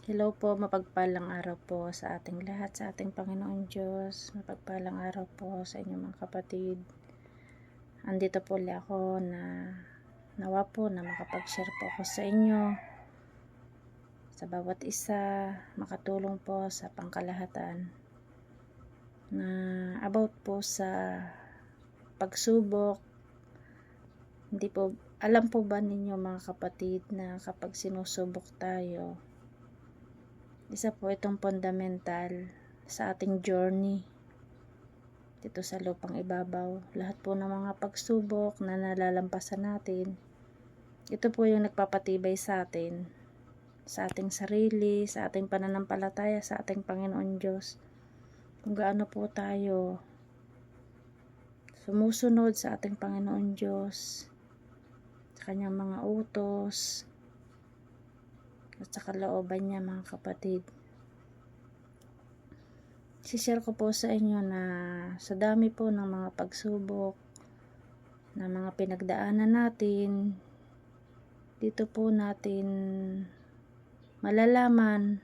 Hello po, mapagpalang araw po sa ating lahat, sa ating Panginoon Diyos. Mapagpalang araw po sa inyong mga kapatid. Andito po ulit ako na nawa po na makapag-share po ako sa inyo. Sa bawat isa, makatulong po sa pangkalahatan na about po sa pagsubok. Hindi po, alam po ba ninyo mga kapatid na kapag sinusubok tayo, isa po itong fundamental sa ating journey dito sa lupang ibabaw. Lahat po ng mga pagsubok na nalalampasan natin, ito po yung nagpapatibay sa atin, sa ating sarili, sa ating pananampalataya, sa ating Panginoon Diyos. Kung gaano po tayo sumusunod sa ating Panginoon Diyos, sa kanyang mga utos, at sa kalooban niya mga kapatid. Sishare ko po sa inyo na sa dami po ng mga pagsubok na mga pinagdaanan natin, dito po natin malalaman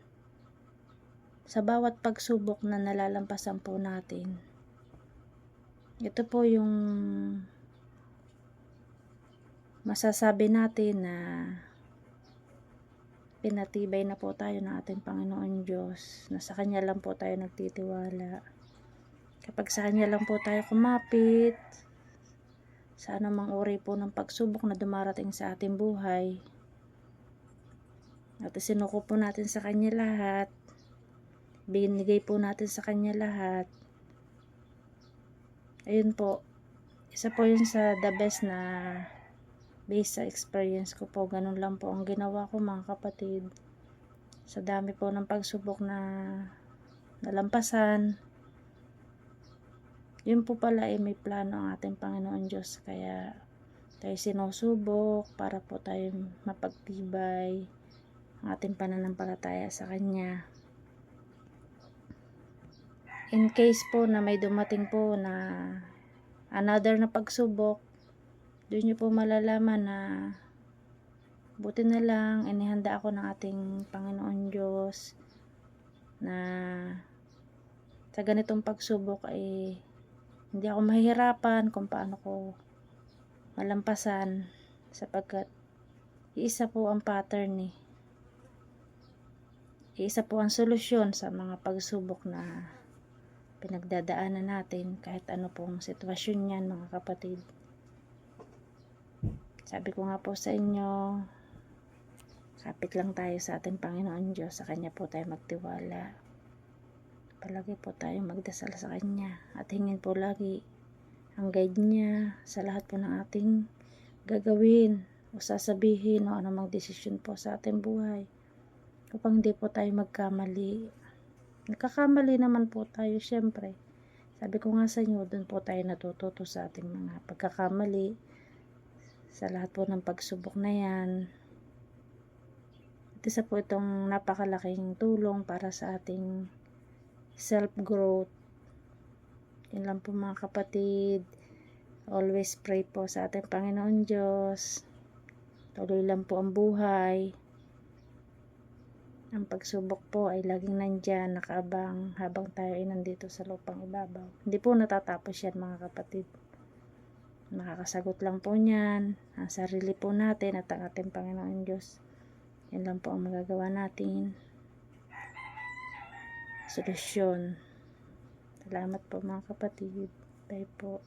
sa bawat pagsubok na nalalampasan po natin. Ito po yung masasabi natin na pinatibay na po tayo ng ating Panginoon Diyos, na sa Kanya lang po tayo nagtitiwala. Kapag sa Kanya lang po tayo kumapit, sa anumang uri po ng pagsubok na dumarating sa ating buhay, at isinuko po natin sa Kanya lahat, binigay po natin sa Kanya lahat, ayun po, isa po yun sa the best na based sa experience ko po. Ganun lang po ang ginawa ko mga kapatid. Sa dami po ng pagsubok na nalampasan, yun po pala ay may plano ang ating Panginoon Diyos. Kaya tayo sinusubok para po tayo mapagtibay ang ating pananampalataya sa Kanya. In case po na may dumating po na another na pagsubok, doon nyo po malalaman na buti na lang inihanda ako ng ating Panginoon Diyos na sa ganitong pagsubok ay hindi ako mahihirapan kung paano ko malampasan, sapagkat iisa po ang pattern iisa po ang solusyon sa mga pagsubok na pinagdadaanan natin, kahit ano pong sitwasyon yan mga kapatid. Sabi ko nga po sa inyo, kapit lang tayo sa ating Panginoon Diyos, sa Kanya po tayo magtiwala. Palagi po tayong magdasal sa Kanya at hingin po lagi ang guide niya sa lahat po ng ating gagawin o sasabihin o anumang desisyon po sa ating buhay, upang hindi po tayo magkamali. Nagkakamali naman po tayo syempre. Sabi ko nga sa inyo, doon po tayo natututo sa ating mga pagkakamali, sa lahat po ng pagsubok na yan. At isa po itong napakalaking tulong para sa ating self-growth. Yun lang po mga kapatid. Always pray po sa ating Panginoon Diyos. Tuloy lang po ang buhay. Ang pagsubok po ay laging nandyan, nakaabang habang tayo ay nandito sa lupang ibabaw. Hindi po natatapos yan mga kapatid. Makakasagot lang po niyan ang sarili po natin at ang ating Panginoon Diyos. Yan lang po ang magagawa natin. Solusyon. Salamat po mga kapatid. Bye po.